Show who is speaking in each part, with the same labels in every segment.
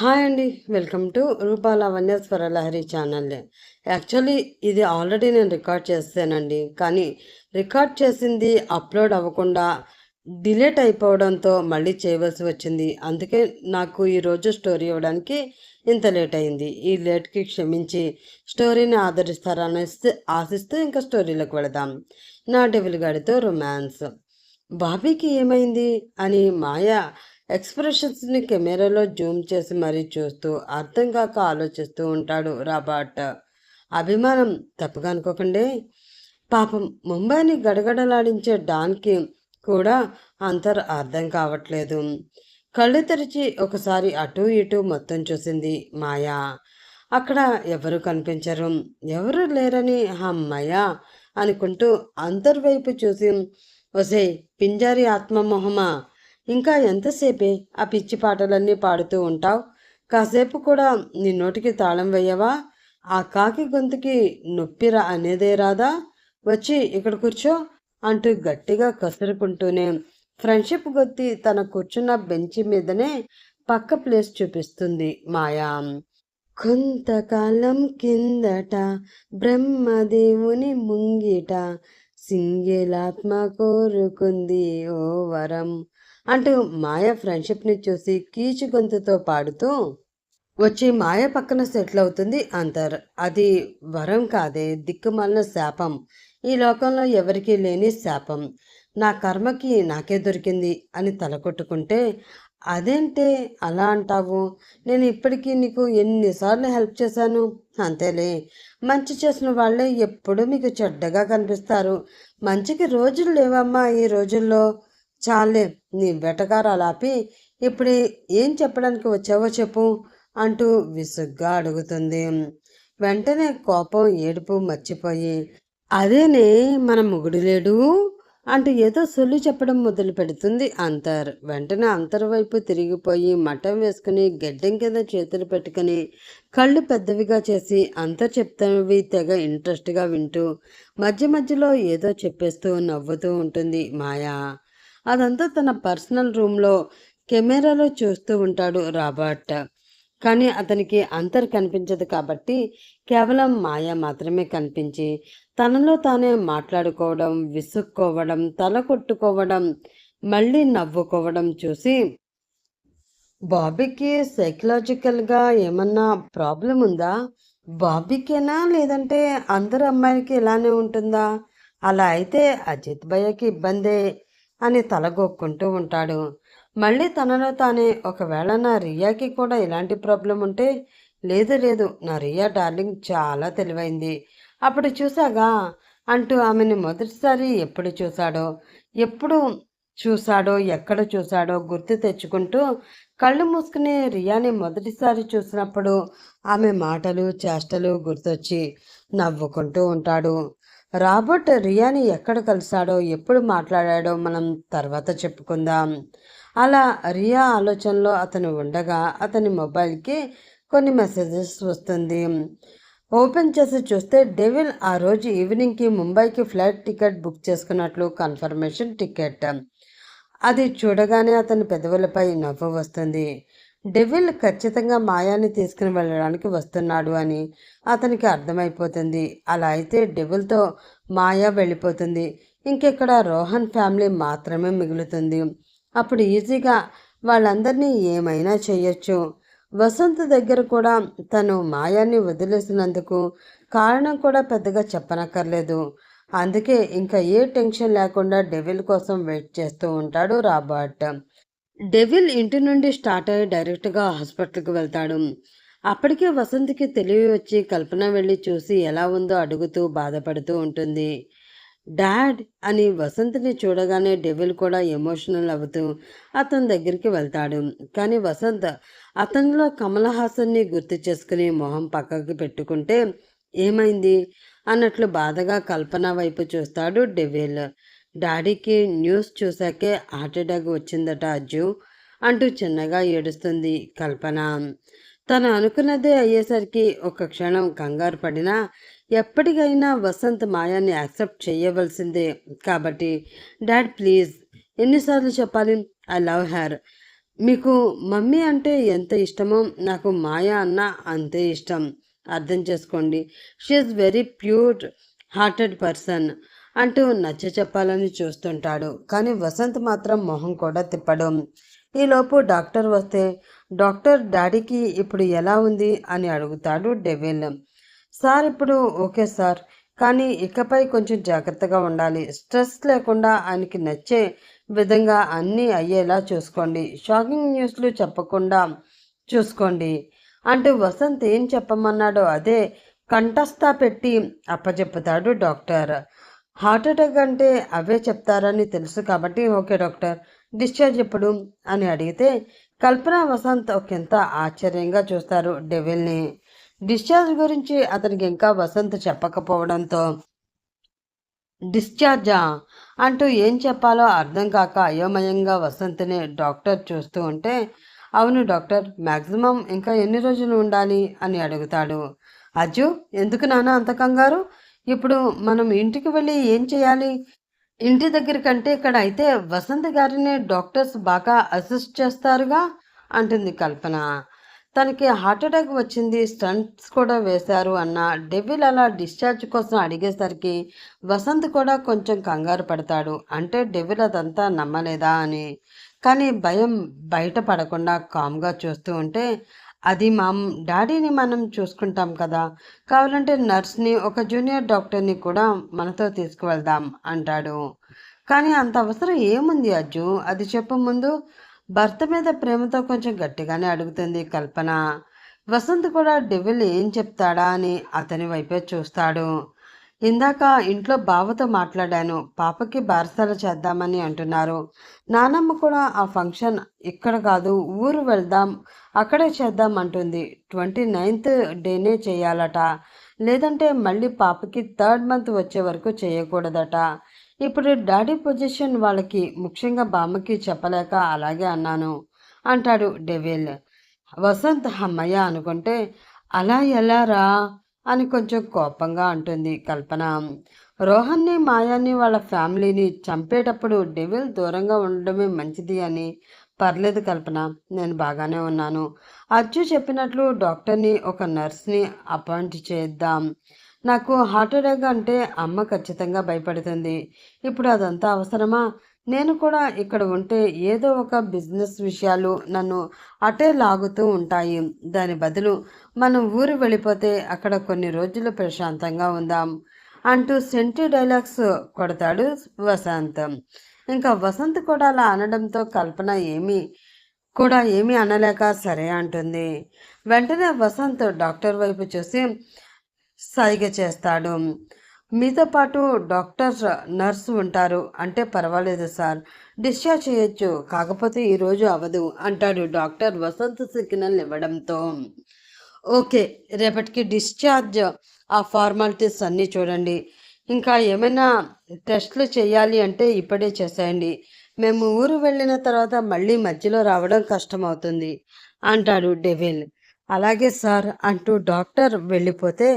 Speaker 1: Hi అండి. Welcome to Rupa Lavanya Swaralahari channel. Actually ఇది already నేను రికార్డ్ చేశానండి. కానీ రికార్డ్ చేసింది అప్లోడ్ అవ్వకుండా డిలీట్ అయిపోవడంతో మళ్ళీ చేయవలసి వచ్చింది. అందుకే నాకు ఈరోజు స్టోరీ ఇవ్వడానికి ఇంత లేట్ అయింది. ఈ లేట్కి క్షమించి స్టోరీని ఆదరిస్తారని ఆశిస్తూ ఇంకా స్టోరీలోకి వెళదాం. నా డెవిల్ గాడితో రొమాన్స్. బాబీకి ఏమైంది అని మాయ ఎక్స్ప్రెషన్స్ని కెమెరాలో జూమ్ చేసి మరీ చూస్తూ అర్థం కాక ఆలోచిస్తూ ఉంటాడు రాబర్ట్. అభిమానం తప్పుగా అనుకోకండి. పాపం ముంబైని గడగడలాడించే డాన్కి కూడా అర్థం కావట్లేదు. కళ్ళు తెరిచి ఒకసారి అటు ఇటు మొత్తం చూసింది మాయా. అక్కడ ఎవరు కనిపించరు. ఎవరు లేరని అమ్మయ్య అనుకుంటూ అంతర్వైపు చూసి, ఒసే పింజారి ఆత్మమోహమా, ఇంకా ఎంతసేపే ఆ పిచ్చి పాటలన్నీ పాడుతూ ఉంటావు? కాసేపు కూడా నీ నోటికి తాళం వేయవా? ఆ కాకి గొంతుకి నొప్పిరా అనేదే రాదా? వచ్చి ఇక్కడ కూర్చో అంటూ గట్టిగా కసురుకుంటూనే ఫ్రెండ్షిప్ గొత్తి తన కూర్చున్న బెంచి మీదనే పక్క ప్లేస్ చూపిస్తుంది మాయా. కొంతకాలం కిందట బ్రహ్మదేవుని ముంగిట సింగిలాత్మ కోరుకుంది ఓ వరం అంటూ మాయ ఫ్రెండ్షిప్ని చూసి కీచు గొంతుతో పాడుతూ వచ్చి మాయ పక్కన సెటిల్ అవుతుంది అంతర్. అది వరం కాదే, దిక్కుమాలిన శాపం. ఈ లోకంలో ఎవరికీ లేని శాపం. నా కర్మకి నాకే దొరికింది అని తలకొట్టుకుంటే, అదేంటే అలా అంటావు? నేను ఇప్పటికీ నీకు ఎన్నిసార్లు హెల్ప్ చేశాను. అంతేలే, మంచి చేసిన వాళ్ళే ఎప్పుడూ మీకు చెడ్డగా కనిపిస్తారు. మంచికి రోజులు లేవమ్మా ఈ రోజుల్లో. చాలే నీ వెటకారాలాపి ఇప్పుడు ఏం చెప్పడానికి వచ్చావో చెప్పు అంటూ విసుగ్గా అడుగుతుంది. వెంటనే కోపం ఏడుపు మర్చిపోయి, అదేనే మన మొగుడు లేడు అంటూ ఏదో సొల్లు చెప్పడం మొదలు పెడుతుంది అంతర్. వెంటనే అంతర్ వైపు తిరిగిపోయి మఠం వేసుకుని గెడ్డం కింద చేతులు పెట్టుకుని కళ్ళు పెద్దవిగా చేసి అంతర్ చెప్తావి తెగ ఇంట్రెస్ట్గా వింటూ మధ్య మధ్యలో ఏదో చెప్పేస్తూ నవ్వుతూ ఉంటుంది మాయా. అదంతా తన పర్సనల్ రూమ్లో కెమెరాలో చూస్తూ ఉంటాడు రాబర్ట్. కానీ అతనికి అంతర్ కనిపించదు కాబట్టి కేవలం మాయ మాత్రమే కనిపించి తనలో తానే మాట్లాడుకోవడం, విసుక్కోవడం, తల కొట్టుకోవడం, మళ్ళీ నవ్వుకోవడం చూసి, బాబీకి సైకలాజికల్గా ఏమన్నా ప్రాబ్లం ఉందా? బాబీకేనా, లేదంటే అందరు అమ్మాయిలకి ఇలానే ఉంటుందా? అలా అయితే అజిత్ భయ్యకి ఇబ్బందే అని తలగొక్కుంటూ ఉంటాడు. మళ్ళీ తనలో తానే, ఒకవేళ నా రియాకి కూడా ఇలాంటి ప్రాబ్లం ఉంటే, లేదు లేదు, నా రియా డార్లింగ్ చాలా తెలివైంది, అప్పుడు చూసాగా అంటూ ఆమెను మొదటిసారి ఎప్పుడు చూశాడో ఎక్కడ చూశాడో గుర్తు తెచ్చుకుంటూ కళ్ళు మూసుకుని రియాని మొదటిసారి చూసినప్పుడు ఆమె మాటలు చేష్టలు గుర్తొచ్చి నవ్వుకుంటూ ఉంటాడు. రాబర్ట్ రియాని ఎక్కడ కలిశాడో ఎప్పుడు మాట్లాడాడో మనం తర్వాత చెప్పుకుందాం. అలా రియా ఆలోచనలో అతను ఉండగా అతని మొబైల్కి కొన్ని మెసేజెస్ వస్తుంది. ఓపెన్ చేసి చూస్తే డెవిల్ ఆ రోజు ఈవినింగ్కి ముంబైకి ఫ్లైట్ టికెట్ బుక్ చేసుకున్నట్లు కన్ఫర్మేషన్ టికెట్. అది చూడగానే అతని పెదవులపై నవ్వు వస్తుంది. డెవిల్ ఖచ్చితంగా మాయాని తీసుకుని వెళ్ళడానికి వస్తున్నాడు అని అతనికి అర్థమైపోతుంది. అలా అయితే డెవిల్తో మాయా వెళ్ళిపోతుంది. ఇంకెక్కడ రోహన్ ఫ్యామిలీ మాత్రమే మిగులుతుంది. అప్పుడు ఈజీగా వాళ్ళందరినీ ఏమైనా చేయొచ్చు. వసంత్ దగ్గర కూడా తను మాయాన్ని వదిలేసినందుకు కారణం కూడా పెద్దగా చెప్పనక్కర్లేదు. అందుకే ఇంకా ఏ టెన్షన్ లేకుండా డెవిల్ కోసం వెయిట్ చేస్తూ ఉంటాడు రాబర్ట్. డెవిల్ ఇంటి నుండి స్టార్ట్ అయ్యి డైరెక్ట్గా హాస్పిటల్కి వెళ్తాడు. అప్పటికే వసంత్కి తెలివి వచ్చి కల్పన వెళ్ళి చూసి ఎలా ఉందో అడుగుతూ బాధపడుతూ ఉంటుంది. డాడ్ అని వసంత్ని చూడగానే డెవిల్ కూడా ఎమోషనల్ అవుతూ అతని దగ్గరికి వెళ్తాడు. కానీ వసంత్ అతనిలో కమల్ హాసన్ని గుర్తు చేసుకుని మొహం పక్కకి పెట్టుకుంటే, ఏమైంది అన్నట్లు బాధగా కల్పన వైపు చూస్తాడు డెవిల్. డాడీకి న్యూస్ చూశాకే హార్ట్ అటాక్ వచ్చిందట అజ్జు అంటూ చిన్నగా ఏడుస్తుంది కల్పన. తను అనుకున్నదే అయ్యేసరికి ఒక క్షణం కంగారు పడినా, ఎప్పటికైనా వసంత్ మాయాన్ని యాక్సెప్ట్ చేయవలసిందే కాబట్టి, డాడ్ ప్లీజ్, ఎన్నిసార్లు చెప్పాలి, ఐ లవ్ హర్, మీకు మమ్మీ అంటే ఎంత ఇష్టమో నాకు మాయ అన్న అంతే ఇష్టం. అర్థం చేసుకోండి. She's very pure hearted person అంటూ నచ్చ చెప్పాలని చూస్తుంటాడు. కానీ వసంత్ మాత్రం మొహం కూడా తిప్పడం. ఈలోపు డాక్టర్ వస్తే, డాక్టర్ డాడీకి ఇప్పుడు ఎలా ఉంది అని అడుగుతాడు డెవిల్. సార్ ఇప్పుడు ఓకే సార్, కానీ ఇకపై కొంచెం జాగ్రత్తగా ఉండాలి. స్ట్రెస్ లేకుండా ఆయనకి నచ్చే విధంగా అన్నీ అయ్యేలా చూసుకోండి. షాకింగ్ న్యూస్లు చెప్పకుండా చూసుకోండి అంటూ వసంత్ ఏం చెప్పమన్నాడో అదే కంఠస్థ పెట్టి అప్పచెప్పుతాడు డాక్టర్. హార్ట్అటాక్ అంటే అవే చెప్తారని తెలుసు కాబట్టి ఓకే డాక్టర్, డిశ్చార్జ్ ఎప్పుడు అని అడిగితే కల్పన వసంత్ ఒకంత ఆశ్చర్యంగా చూస్తారు డెవిల్ని. డిశ్చార్జ్ గురించి అతనికి ఇంకా వసంత్ చెప్పకపోవడంతో డిశ్చార్జా అంటూ ఏం చెప్పాలో అర్థం కాక అయోమయంగా వసంత్ని డాక్టర్ చూస్తూ ఉంటే, అవును డాక్టర్, మ్యాక్సిమం ఇంకా ఎన్ని రోజులు ఉండాలి అని అడుగుతాడు. అజ్జు, ఎందుకు నాన్న అంత కంగారు? ఇప్పుడు మనం ఇంటికి వెళ్ళి ఏం చేయాలి? ఇంటి దగ్గర కంటే ఇక్కడ అయితే వసంత్ గారిని డాక్టర్స్ బాగా అసిస్ట్ చేస్తారుగా అంటుంది కల్పన. తనకి హార్ట్అటాక్ వచ్చింది, స్టంట్స్ కూడా వేశారు అన్న డెవిల్ అలా డిశ్చార్జ్ కోసం అడిగేసరికి వసంత్ కూడా కొంచెం కంగారు పడతాడు. అంటే డెవిల్ అదంతా నమ్మలేదా అని. కానీ భయం బయట పడకుండా కామ్గా చూస్తూ ఉంటే, అది డాడీని మనం చూసుకుంటాం కదా, కావాలంటే నర్స్ని, ఒక జూనియర్ డాక్టర్ని కూడా మనతో తీసుకువెళ్దాం అంటాడు. కానీ అంత అవసరం ఏముంది అజ్జు, అది చెప్పు ముందు. భర్త మీద ప్రేమతో కొంచెం గట్టిగానే అడుగుతుంది కల్పన. వసంత్ కూడా డెవిల్ ఏం చెప్తాడా అని అతని వైపే చూస్తాడు. ఇందాక ఇంట్లో బావతో మాట్లాడాను, పాపకి బారసాల చేద్దామని అంటున్నారు. నానమ్మ కూడా ఆ ఫంక్షన్ ఇక్కడ కాదు, ఊరు వెళ్దాం, అక్కడే చేద్దాం అంటుంది. 29th డేనే చేయాలట, లేదంటే మళ్ళీ పాపకి 3rd month వచ్చే వరకు చేయకూడదట. ఇప్పుడు డాడీ పొజిషన్ వాళ్ళకి, ముఖ్యంగా బామ్మకి చెప్పలేక అలాగే అన్నాను అంటాడు డెవిల్. వసంత్ హమ్మయ్య అనుకుంటే, అలా ఎలా రా అని కొంచెం కోపంగా అంటుంది కల్పన. రోహన్ని, మాయాన్ని, వాళ్ళ ఫ్యామిలీని చంపేటప్పుడు డెవిల్ దూరంగా ఉండడమే మంచిది అని. పర్లేదు కల్పన, నేను బాగానే ఉన్నాను. అచ్చు చెప్పినట్లు డాక్టర్ని, ఒక నర్స్ని అపాయింట్ చేద్దాం. నాకు హార్ట్అటాక్ అంటే అమ్మ ఖచ్చితంగా భయపడుతుంది. ఇప్పుడు అదంతా అవసరమా? నేను కూడా ఇక్కడ ఉంటే ఏదో ఒక బిజినెస్ విషయాలు నన్ను అటే లాగుతూ ఉంటాయి. దాని బదులు మనం ఊరు వెళ్ళిపోతే అక్కడ కొన్ని రోజులు ప్రశాంతంగా ఉందాం అంటూ సెంటి డైలాగ్స్ కొడతాడు వసంత్. ఇంకా వసంత్ కూడా అలా అనడంతో కల్పన ఏమీ అనలేక సరే అంటుంది. వెంటనే వసంత్ డాక్టర్ వైపు చూసి సైగ చేస్తాడు. మీతో పాటు డాక్టర్స్, నర్స్ ఉంటారు అంటే పర్వాలేదు సార్, డిశ్చార్జ్ చేయొచ్చు, కాకపోతే ఈరోజు అవ్వదు అంటాడు డాక్టర్ వసంత్ సిగ్నల్ ఇవ్వడంతో. ఓకే, రేపటికి డిశ్చార్జ్. ఆ ఫార్మాలిటీస్ అన్నీ చూడండి. ఇంకా ఏమైనా టెస్ట్లు చేయాలి అంటే ఇప్పుడే చేసేయండి. మేము ఊరు వెళ్ళిన తర్వాత మళ్ళీ మధ్యలో రావడం కష్టమవుతుంది అంటాడు డెవిల్. అలాగే సార్ అంటూ డాక్టర్ వెళ్ళిపోతే,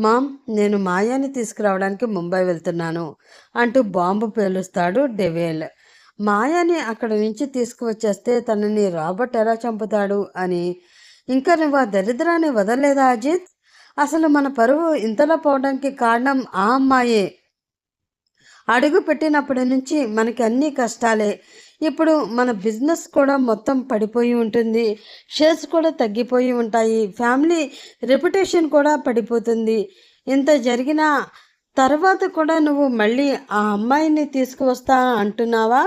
Speaker 1: మామ్, నేను మాయాని తీసుకురావడానికి ముంబై వెళ్తున్నాను అంటూ బాంబు పేలుస్తాడు డెవిల్. మాయాని అక్కడి నుంచి తీసుకువచ్చేస్తే తనని రాబర్ట్ ఎలా చంపుతాడు అని. ఇంకా నువ్వు ఆ దరిద్రాన్ని వదలలేదా అజిత్? అసలు మన పరువు ఇంతలా పోవడానికి కారణం ఆ అమ్మాయే. అడుగు పెట్టినప్పటి నుంచి మనకి అన్ని కష్టాలే. ఇప్పుడు మన బిజినెస్ కూడా మొత్తం పడిపోయి ఉంటుంది, షేర్స్ కూడా తగ్గిపోయి ఉంటాయి, ఫ్యామిలీ రెప్యుటేషన్ కూడా పడిపోతుంది. ఇంత జరిగిన తర్వాత కూడా నువ్వు మళ్ళీ ఆ అమ్మాయిని తీసుకువస్తా అంటున్నావా?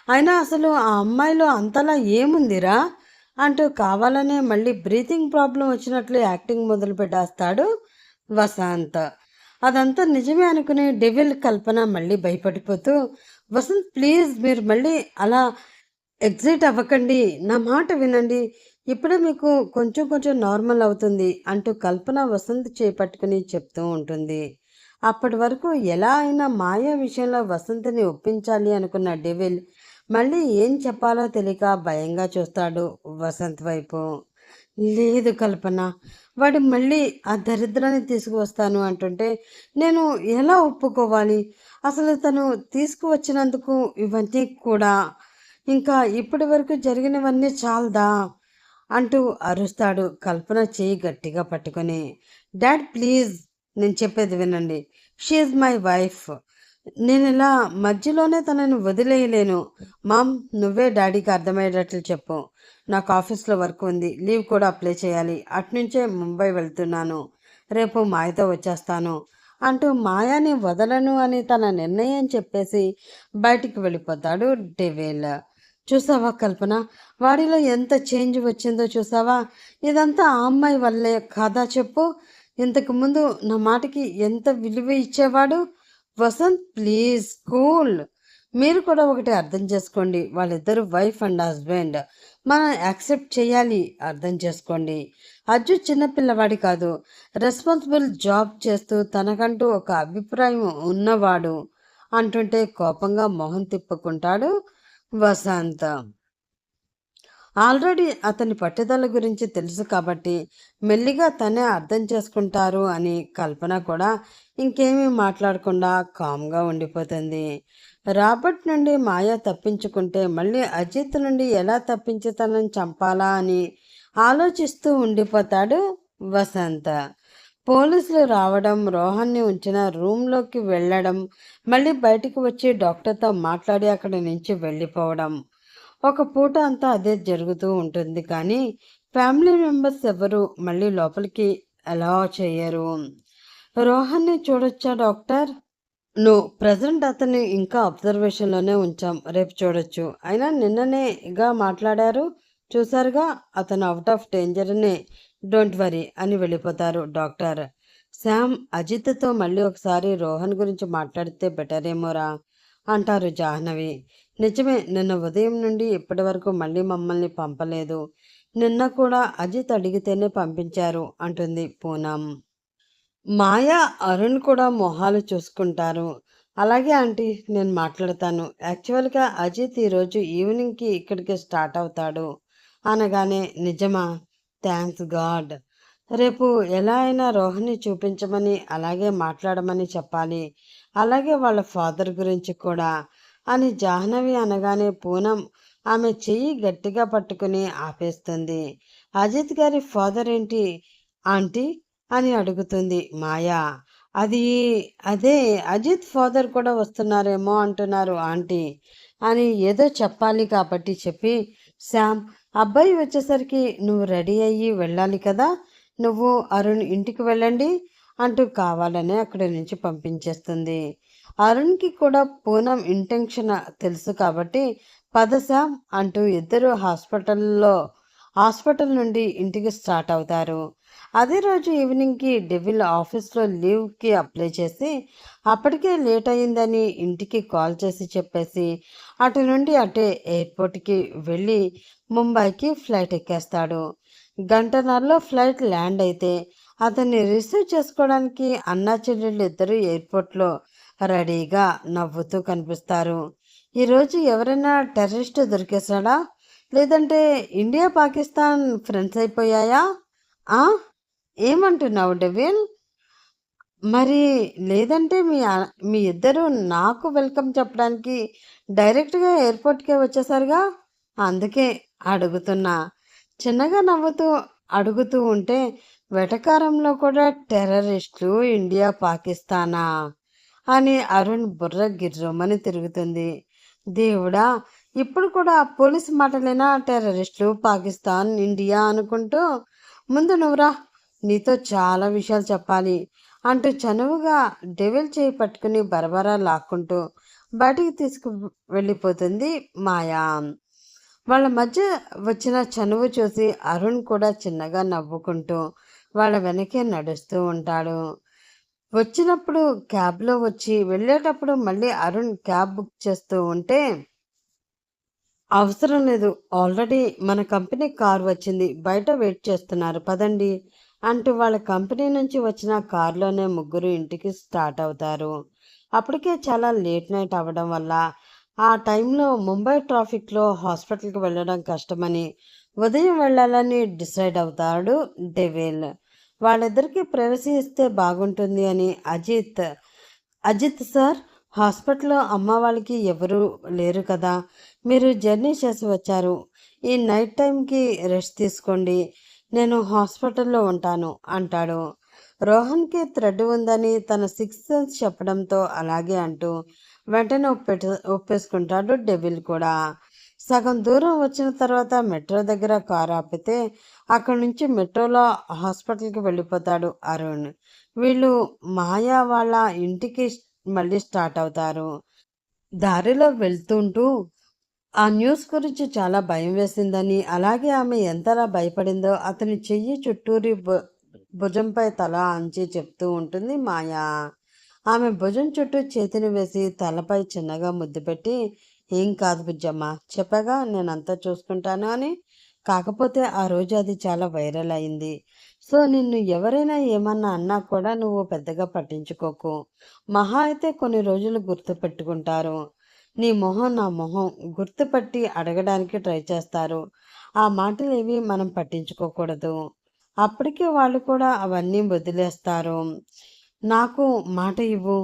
Speaker 1: అయినా అసలు ఆ అమ్మాయిలో అంతలా ఏముందిరా అంటూ కావాలనే మళ్ళీ బ్రీతింగ్ ప్రాబ్లం వచ్చినట్లు యాక్టింగ్ మొదలు పెట్టేస్తాడు వసంత్. అదంతా నిజమే అనుకునే డెవిల్, కల్పన మళ్ళీ భయపడిపోతూ, వసంత్ ప్లీజ్ మీరు మళ్ళీ అలా ఎగ్జైట్ అవ్వకండి, నా మాట వినండి, ఇప్పుడే మీకు కొంచెం కొంచెం నార్మల్ అవుతుంది అంటూ కల్పన వసంత్ చేపట్టుకుని చెప్తూ ఉంటుంది. అప్పటి వరకు ఎలా అయినా మాయా విషయంలో వసంత్ని ఒప్పించాలి అనుకున్న డెవిల్ మళ్ళీ ఏం చెప్పాలో తెలియక భయంగా చూస్తాడు వసంత్ వైపు. లేదు కల్పన, వాడు మళ్ళీ ఆ దరిద్రాన్ని తీసుకువస్తాను అంటుంటే నేను ఎలా ఒప్పుకోవాలి? అసలు తను తీసుకువచ్చినందుకు ఇవన్నీ కూడా ఇంకా ఇప్పటి వరకు జరిగినవన్నీ చాలదా అంటూ అరుస్తాడు కల్పన చేయి గట్టిగా పట్టుకొని. డాడ్ ప్లీజ్, నేను చెప్పేది వినండి. She my wife. నేను ఇలా మధ్యలోనే తనని వదిలేయలేను. మామ్, నువ్వే డాడీకి అర్థమయ్యేటట్లు చెప్పు. నాకు ఆఫీస్లో వర్క్ ఉంది, లీవ్ కూడా అప్లై చేయాలి. అట్నుంచే ముంబై వెళ్తున్నాను, రేపు మాయతో వచ్చేస్తాను అంటూ మాయాని వదలను అని తన నిర్ణయం చెప్పేసి బయటికి వెళ్ళిపోతాడు డెవిల్. చూసావా కల్పన, వాడిలో ఎంత చేంజ్ వచ్చిందో చూసావా? ఇదంతా ఆ అమ్మాయి వల్లే కాదా చెప్పు? ఇంతకు ముందు నా మాటకి ఎంత విలువ ఇచ్చేవాడు. Vasanth please cool. మీరు కూడా ఒకటి అర్థం చేసుకోండి, వాళ్ళిద్దరు వైఫ్ అండ్ హస్బెండ్. మనం యాక్సెప్ట్ చేయాలి, అర్థం చేసుకోండి. అజ్జు చిన్నపిల్లవాడి కాదు, రెస్పాన్సిబుల్ జాబ్ చేస్తూ తనకంటూ ఒక అభిప్రాయం ఉన్నవాడు అంటుంటే కోపంగా మొహం తిప్పుకుంటాడు వసంత్. ఆల్రెడీ అతని పట్టుదల గురించి తెలుసు కాబట్టి మెల్లిగా తనే అర్థం చేసుకుంటారు అని కల్పన కూడా ఇంకేమీ మాట్లాడకుండా కామ్గా ఉండిపోతుంది. రాబర్ట్ నుండి మాయ తప్పించుకుంటే మళ్ళీ అజిత్ నుండి ఎలా తప్పించి తనని చంపాలా అని ఆలోచిస్తూ ఉండిపోతాడు వసంత్. పోలీసులు రావడం, రోహన్ని ఉంచిన రూమ్లోకి వెళ్ళడం, మళ్ళీ బయటికి వచ్చి డాక్టర్తో మాట్లాడి అక్కడి నుంచి వెళ్ళిపోవడం. ఒక పూట అంతా అదే జరుగుతూ ఉంటుంది, కానీ ఫ్యామిలీ మెంబర్స్ ఎవరు మళ్ళీ లోపలికి అలా చేయరు. రోహన్ని చూడొచ్చా డాక్టర్? నో, ప్రజెంట్ అతన్ని ఇంకా అబ్జర్వేషన్లోనే ఉంచాం, రేపు చూడొచ్చు. అయినా నిన్ననేగా మాట్లాడారు, చూసారుగా, అతను అవుట్ ఆఫ్ డేంజర్నే, డోంట్ వరీ అని వెళ్ళిపోతారు డాక్టర్. శామ్ అజిత్తో మళ్ళీ ఒకసారి రోహన్ గురించి మాట్లాడితే బెటరేమోరా అంటారు జాహ్నవి. నిజమే, నిన్న ఉదయం నుండి ఇప్పటి వరకు మళ్ళీ మమ్మల్ని పంపలేదు. నిన్న కూడా అజిత్ అడిగితేనే పంపించారు అంటుంది పూనం. మాయా, అరుణ్ కూడా మొహాలు చూసుకుంటారు. అలాగే ఆంటీ, నేను మాట్లాడతాను. యాక్చువల్గా అజిత్ ఈరోజు ఈవినింగ్కి ఇక్కడికి స్టార్ట్ అవుతాడు అనగానే, నిజమా? Thanks God. రేపు ఎలా అయినా రోహన్ని చూపించమని అలాగే మాట్లాడమని చెప్పాలి, అలాగే వాళ్ళ ఫాదర్ గురించి కూడా అని జాహ్నవి అనగానే పూనం ఆమె చెయ్యి గట్టిగా పట్టుకుని ఆపేస్తుంది. అజిత్ గారి ఫాదర్ ఏంటి ఆంటీ అని అడుగుతుంది మాయా. అది అదే, అజిత్ ఫాదర్ కూడా వస్తున్నారేమో అంటున్నారు ఆంటీ అని ఏదో చెప్పాలి కాబట్టి చెప్పి, శామ్, అబ్బాయి వచ్చేసరికి నువ్వు రెడీ అయ్యి వెళ్ళాలి కదా, నువ్వు అరుణ్ ఇంటికి వెళ్ళండి అంటూ కావాలనే అక్కడి నుంచి పంపించేస్తుంది. అరుణ్కి కూడా పూనం ఇంటెన్షన్ తెలుసు కాబట్టి పద శామ్ అంటూ ఇద్దరు హాస్పిటల్ నుండి ఇంటికి స్టార్ట్ అవుతారు. అదే రోజు ఈవినింగ్కి డెవిల్ ఆఫీస్లో లీవ్కి అప్లై చేసి అప్పటికే లేట్ అయిందని ఇంటికి కాల్ చేసి చెప్పేసి అటు నుండి అటే ఎయిర్పోర్ట్కి వెళ్ళి ముంబైకి ఫ్లైట్ ఎక్కేస్తాడు. గంటన్నరలో ఫ్లైట్ ల్యాండ్ అయితే అతన్ని రిసీవ్ చేసుకోవడానికి అన్నా చెల్లెళ్ళు ఇద్దరు ఎయిర్పోర్ట్లో రెడీగా నవ్వుతూ కనిపిస్తారు. ఈరోజు ఎవరైనా టెర్రరిస్ట్ దొరికేశాడా, లేదంటే ఇండియా పాకిస్తాన్ ఫ్రెండ్స్ అయిపోయాయా? ఆ ఏమంటున్నావు డెవిల్? మరి లేదంటే మీ ఇద్దరు నాకు వెల్కమ్ చెప్పడానికి డైరెక్ట్గా ఎయిర్పోర్ట్కే వచ్చేసారుగా, అందుకే అడుగుతున్నా. చిన్నగా నవ్వుతూ అడుగుతూ ఉంటే, వెటకారంలో కూడా టెర్రరిస్టులు ఇండియా పాకిస్తానా అని అరుణ్ బుర్ర గిర్రమని తిరుగుతుంది. దేవుడా, ఇప్పుడు కూడా పోలీసు మాటలేనా టెర్రరిస్టులు పాకిస్తాన్ ఇండియా అనుకుంటూ? ముందు నువ్వురా, నీతో చాలా విషయాలు చెప్పాలి అంటూ చనువుగా డెవిల్ చేయి పట్టుకుని బరబరా లాక్కుంటూ బయటికి తీసుకు వెళ్ళిపోతుంది మాయా. వాళ్ళ మధ్య వచ్చిన చనువు చూసి అరుణ్ కూడా చిన్నగా నవ్వుకుంటూ వాళ్ళ వెనకే నడుస్తూ ఉంటాడు. వచ్చినప్పుడు క్యాబ్లో వచ్చి వెళ్ళేటప్పుడు మళ్ళీ అరుణ్ క్యాబ్ బుక్ చేస్తూ ఉంటే, అవసరం లేదు, ఆల్రెడీ మన కంపెనీ కార్ వచ్చింది, బయట వెయిట్ చేస్తున్నారు పదండి అంటూ వాళ్ళ కంపెనీ నుంచి వచ్చిన కారులోనే ముగ్గురు ఇంటికి స్టార్ట్ అవుతారు. అప్పటికే చాలా లేట్ నైట్ అవ్వడం వల్ల ఆ టైంలో ముంబై ట్రాఫిక్లో హాస్పిటల్కి వెళ్ళడం కష్టమని ఉదయం వెళ్ళాలని డిసైడ్ అవుతాడు డెవిల్. వాళ్ళిద్దరికీ ప్రైవసీ ఇస్తే బాగుంటుంది అని అజిత్ సార్, హాస్పిటల్లో అమ్మ వాళ్ళకి ఎవరు లేరు కదా, మీరు జర్నీ చేసి వచ్చారు. ఈ నైట్ టైంకి రెస్ట్ తీసుకోండి. నేను హాస్పిటల్లో ఉంటాను అంటాడు. రోహన్కి థ్రెడ్ ఉందని తన సిక్స్త్ సెన్స్ చెప్పడంతో అలాగే అంటూ వెంటనే ఒప్పేసుకుంటాడు డెవిల్ కూడా. సగం దూరం వచ్చిన తర్వాత మెట్రో దగ్గర కారు ఆపితే అక్కడి నుంచి మెట్రోలో హాస్పిటల్కి వెళ్ళిపోతాడు అరుణ్. వీళ్ళు మాయా వాళ్ళ ఇంటికి మళ్ళీ స్టార్ట్ అవుతారు. దారిలో వెళ్తుంటూ ఆ న్యూస్ గురించి చాలా భయం వేసిందని, అలాగే ఆమె ఎంతలా భయపడిందో అతని చెయ్యి చుట్టూరి భుజంపై తల అంచి చెప్తూ ఉంటుంది మాయా. ఆమె భుజం చుట్టూ చేతిని వేసి తలపై చిన్నగా ముద్దు పెట్టి, ఏం కాదు బుజ్జమ్మ, చెప్పగా నేనంతా చూసుకుంటాను అని. కాకపోతే ఆ రోజు అది చాలా వైరల్ అయింది. సో నిన్ను ఎవరైనా ఏమన్నా అన్నా కూడా నువ్వు పెద్దగా పట్టించుకోకు. మహా అయితే కొన్ని రోజులు గుర్తు పెట్టుకుంటారు. నీ మొహం నా మొహం గుర్తుపట్టి అడగడానికి ట్రై చేస్తారు. ఆ మాటలేవి మనం పట్టించుకోకూడదు. అప్పటికే వాళ్ళు కూడా అవన్నీ వదిలేస్తారు. నాకు మాట ఇవ్వు,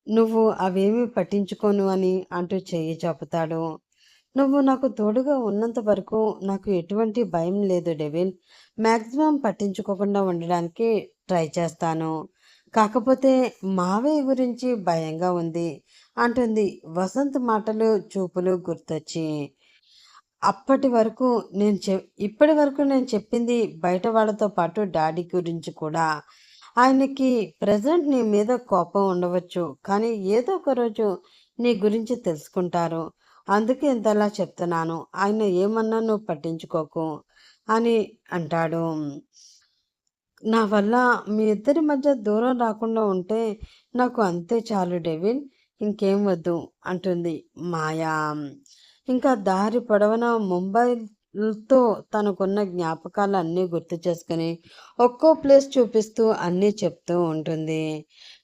Speaker 1: నువ్వు అవేమీ పట్టించుకోను అని అంటూ చెయ్యి చాపుతాడు. నువ్వు నాకు తోడుగా ఉన్నంత వరకు నాకు ఎటువంటి భయం లేదు డెవిల్. మ్యాక్సిమం పట్టించుకోకుండా ఉండడానికి ట్రై చేస్తాను. కాకపోతే మావయ్య గురించి భయంగా ఉంది అంటుంది వసంత్ మాటలు చూపులు గుర్తొచ్చి. అప్పటి వరకు ఇప్పటి వరకు నేను చెప్పింది బయట వాళ్ళతో పాటు డాడీ గురించి కూడా. ఆయనకి ప్రజెంట్ నీ మీద కోపం ఉండవచ్చు, కానీ ఏదో ఒక రోజు నీ గురించి తెలుసుకుంటారు. అందుకే ఇంతలా చెప్తున్నాను. ఆయన ఏమన్నా నువ్వు పట్టించుకోకు అని అంటాడు. నా వల్ల మీ ఇద్దరి మధ్య దూరం రాకుండా ఉంటే నాకు అంతే చాలు డెవిల్, ఇంకేం వద్దు అంటుంది మాయా. ఇంకా దారి పొడవునా ముంబైతో తనకున్న జ్ఞాపకాలు అన్నీ గుర్తు చేసుకుని ఒక్కో ప్లేస్ చూపిస్తూ అన్నీ చెప్తూ ఉంటుంది.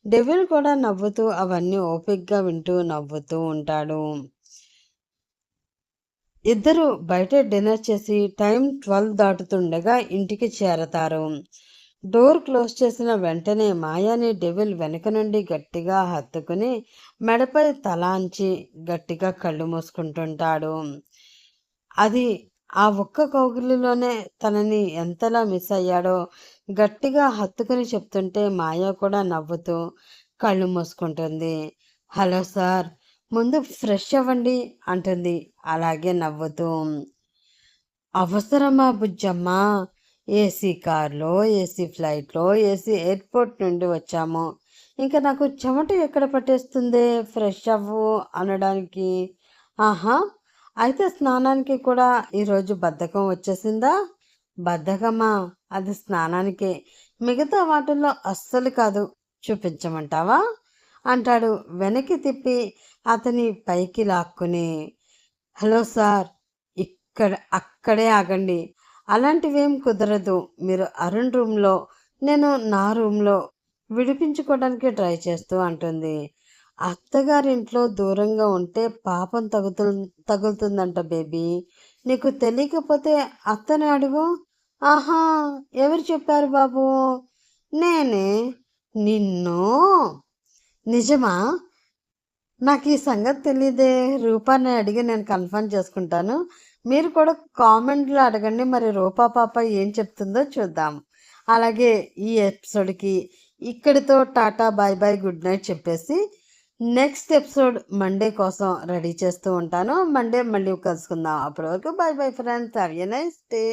Speaker 1: డెవిల్ కూడా నవ్వుతూ అవన్నీ ఓపిక్గా వింటూ నవ్వుతూ ఉంటాడు. ఇద్దరు బయట డిన్నర్ చేసి టైం 12 దాటుతుండగా ఇంటికి చేరతారు. డోర్ క్లోజ్ చేసిన వెంటనే మాయాని డెవిల్ వెనక నుండి గట్టిగా హత్తుకుని మెడపై తలాంచి గట్టిగా కళ్ళు మూసుకుంటుంటాడు. అది ఆ ఒక్క కౌగిలిలోనే తనని ఎంతలా మిస్ అయ్యాడో గట్టిగా హత్తుకుని చెప్తుంటే మాయ కూడా నవ్వుతూ కళ్ళు మూసుకుంటుంది. హలో సార్, ముందు ఫ్రెష్ అవ్వండి అంటుంది అలాగే నవ్వుతూ. అవసరమా బుజ్జమ్మా? ఏసీ కార్లో, ఏసీ ఫ్లైట్లో, ఏసీ ఎయిర్పోర్ట్ నుండి వచ్చాము. ఇంకా నాకు చెమట ఎక్కడ పట్టేస్తుంది ఫ్రెష్ అవ్వు అనడానికి? ఆహా, అయితే స్నానానికి కూడా ఈరోజు బద్ధకం వచ్చేసిందా? బద్ధకమా? అది స్నానానికే, మిగతా వాటిల్లో అస్సలు కాదు. చూపించమంటావా అంటాడు వెనక్కి తిప్పి అతని పైకి లాక్కుని. హలో సార్, అక్కడే ఆగండి. అలాంటివేం కుదరదు. మీరు అరుణ్ రూమ్లో, నేను నా రూమ్లో విడిపించుకోవడానికి ట్రై చేస్తూ అంటుంది. అత్తగారింట్లో దూరంగా ఉంటే పాపం తగులుతుందంట బేబీ. నీకు తెలియకపోతే అత్తని అడుగు. ఆహా, ఎవరు చెప్పారు బాబు? నేనే. నిన్ను? నిజమా? నాకు ఈ సంగతి తెలియదే. రూపాన్ని అడిగి నేను కన్ఫర్మ్ చేసుకుంటాను. మీరు కూడా కామెంట్లో అడగండి, మరి రూపా పాప ఏం చెప్తుందో చూద్దాం. అలాగే ఈ ఎపిసోడ్కి ఇక్కడితో tata bye bye good night చెప్పేసి నెక్స్ట్ ఎపిసోడ్ మండే కోసం రెడీ చేస్తూ ఉంటాను. మండే మళ్ళీ కలుసుకుందాం. అప్పటి వరకు bye bye friends, have a nice day.